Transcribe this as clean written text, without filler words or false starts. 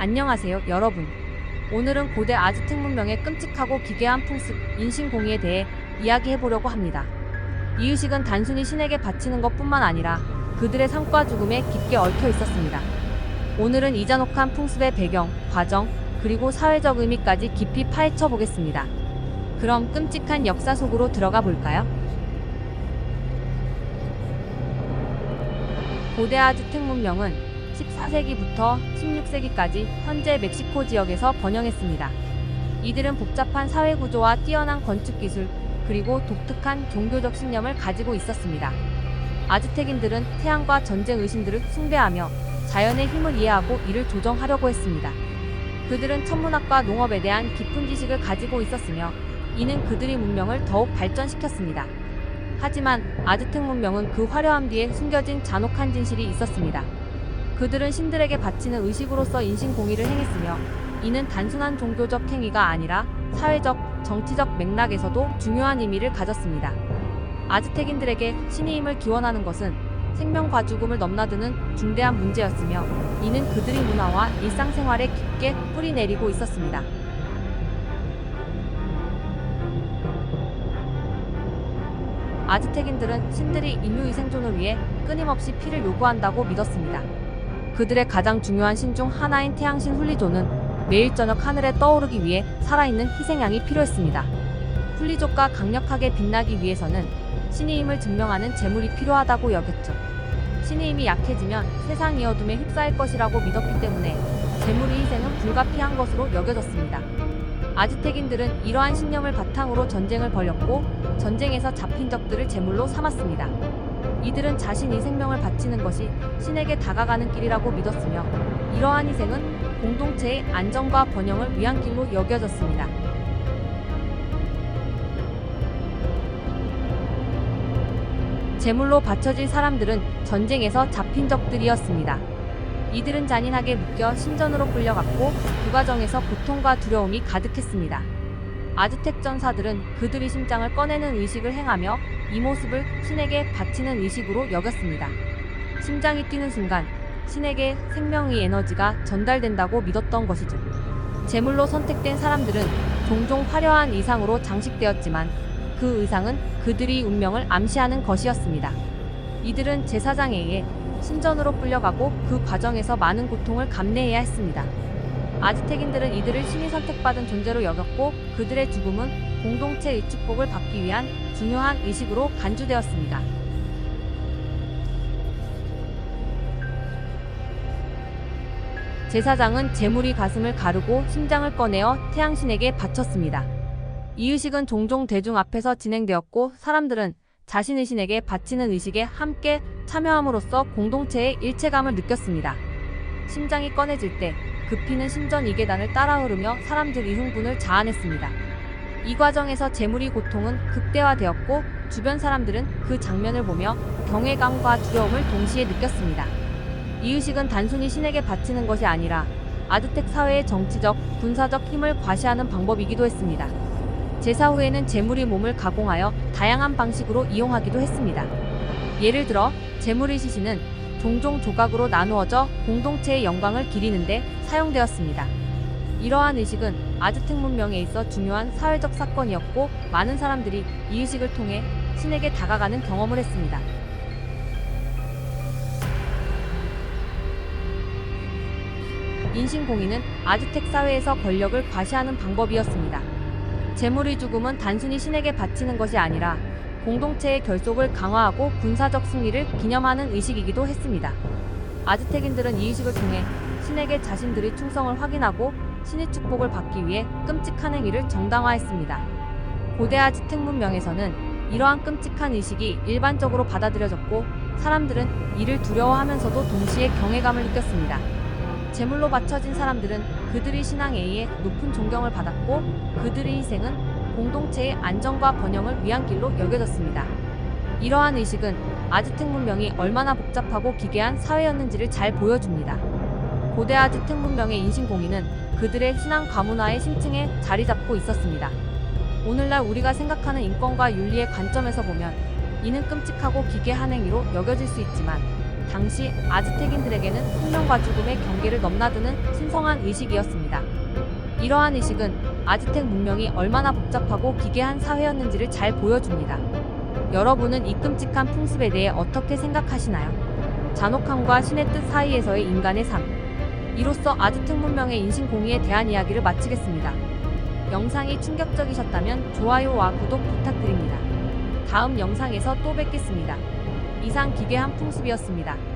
안녕하세요, 여러분. 오늘은 고대 아즈텍 문명의 끔찍하고 기괴한 풍습, 인신공의에 대해 이야기해보려고 합니다. 이 의식은 단순히 신에게 바치는 것뿐만 아니라 그들의 삶과 죽음에 깊게 얽혀 있었습니다. 오늘은 이 잔혹한 풍습의 배경, 과정, 그리고 사회적 의미까지 깊이 파헤쳐 보겠습니다. 그럼 끔찍한 역사 속으로 들어가 볼까요? 고대 아즈텍 문명은 14세기부터 16세기까지 현재 멕시코 지역에서 번영했습니다. 이들은 복잡한 사회 구조와 뛰어난 건축 기술, 그리고 독특한 종교적 신념을 가지고 있었습니다. 아즈텍인들은 태양과 전쟁 의신들을 숭배하며 자연의 힘을 이해하고 이를 조정하려고 했습니다. 그들은 천문학과 농업에 대한 깊은 지식을 가지고 있었으며 이는 그들의 문명을 더욱 발전시켰습니다. 하지만 아즈텍 문명은 그 화려함 뒤에 숨겨진 잔혹한 진실이 있었습니다. 그들은 신들에게 바치는 의식으로서 인신공의를 행했으며 이는 단순한 종교적 행위가 아니라 사회적, 정치적 맥락에서도 중요한 의미를 가졌습니다. 아즈텍인들에게 신의 힘을 기원하는 것은 생명과 죽음을 넘나드는 중대한 문제였으며 이는 그들의 문화와 일상생활에 깊게 뿌리내리고 있었습니다. 아즈텍인들은 신들이 인류의 생존을 위해 끊임없이 피를 요구한다고 믿었습니다. 그들의 가장 중요한 신 중 하나인 태양신 훌리조는 매일 저녁 하늘에 떠오르기 위해 살아있는 희생양이 필요했습니다. 훌리조가 강력하게 빛나기 위해서는 신의 힘을 증명하는 제물이 필요하다고 여겼죠. 신의 힘이 약해지면 세상이 어둠에 휩싸일 것이라고 믿었기 때문에 제물의 희생은 불가피한 것으로 여겨졌습니다. 아즈텍인들은 이러한 신념을 바탕으로 전쟁을 벌였고 전쟁에서 잡힌 적들을 제물로 삼았습니다. 이들은 자신의 생명을 바치는 것이 신에게 다가가는 길이라고 믿었으며 이러한 희생은 공동체의 안정과 번영을 위한 길로 여겨졌습니다. 제물로 바쳐질 사람들은 전쟁에서 잡힌 적들이었습니다. 이들은 잔인하게 묶여 신전으로 끌려갔고 그 과정에서 고통과 두려움이 가득했습니다. 아즈텍 전사들은 그들의 심장을 꺼내는 의식을 행하며 이 모습을 신에게 바치는 의식으로 여겼습니다. 심장이 뛰는 순간 신에게 생명의 에너지가 전달된다고 믿었던 것이죠. 제물로 선택된 사람들은 종종 화려한 의상으로 장식되었지만 그 의상은 그들의 운명을 암시하는 것이었습니다. 이들은 제사장에 의해 신전으로 끌려가고 그 과정에서 많은 고통을 감내해야 했습니다. 아즈텍인들은 이들을 신이 선택받은 존재로 여겼고 그들의 죽음은 공동체의 축복을 받기 위한 중요한 의식으로 간주되었습니다. 제사장은 제물의 가슴을 가르고 심장을 꺼내어 태양신에게 바쳤습니다. 이 의식은 종종 대중 앞에서 진행되었고 사람들은 자신의 신에게 바치는 의식에 함께 참여함으로써 공동체의 일체감을 느꼈습니다. 심장이 꺼내질 때 그 피는 신전 2계단을 따라 흐르며 사람들의 흥분을 자아냈습니다. 이 과정에서 제물의 고통은 극대화되었고 주변 사람들은 그 장면을 보며 경외감과 두려움을 동시에 느꼈습니다. 이 의식은 단순히 신에게 바치는 것이 아니라 아즈텍 사회의 정치적, 군사적 힘을 과시하는 방법이기도 했습니다. 제사 후에는 제물의 몸을 가공하여 다양한 방식으로 이용하기도 했습니다. 예를 들어 제물의 시신은 종종 조각으로 나누어져 공동체의 영광을 기리는데 사용되었습니다. 이러한 의식은 아즈텍 문명에 있어 중요한 사회적 사건이었고 많은 사람들이 이 의식을 통해 신에게 다가가는 경험을 했습니다. 인신공의는 아즈텍 사회에서 권력을 과시하는 방법이었습니다. 제물의 죽음은 단순히 신에게 바치는 것이 아니라 공동체의 결속을 강화하고 군사적 승리를 기념하는 의식이기도 했습니다. 아즈텍인들은 이 의식을 통해 신에게 자신들의 충성을 확인하고 신의 축복을 받기 위해 끔찍한 행위를 정당화했습니다. 고대 아즈텍 문명에서는 이러한 끔찍한 의식이 일반적으로 받아들여졌고 사람들은 이를 두려워하면서도 동시에 경외감을 느꼈습니다. 제물로 바쳐진 사람들은 그들의 신앙에 의해 높은 존경을 받았고 그들의 희생은 공동체의 안정과 번영을 위한 길로 여겨졌습니다. 이러한 의식은 아즈텍 문명이 얼마나 복잡하고 기괴한 사회였는지를 잘 보여줍니다. 고대 아즈텍 문명의 인신공의는 그들의 신앙 가문화의 심층에 자리 잡고 있었습니다. 오늘날 우리가 생각하는 인권과 윤리의 관점에서 보면 이는 끔찍하고 기괴한 행위로 여겨질 수 있지만 당시 아즈텍인들에게는 생명과 죽음의 경계를 넘나드는 신성한 의식이었습니다. 이러한 의식은 아즈텍 문명이 얼마나 복잡하고 기괴한 사회였는지를 잘 보여줍니다. 여러분은 이 끔찍한 풍습에 대해 어떻게 생각하시나요? 잔혹함과 신의 뜻 사이에서의 인간의 삶. 이로써 아즈텍 문명의 인신공의에 대한 이야기를 마치겠습니다. 영상이 충격적이셨다면 좋아요와 구독 부탁드립니다. 다음 영상에서 또 뵙겠습니다. 이상 기괴한 풍습이었습니다.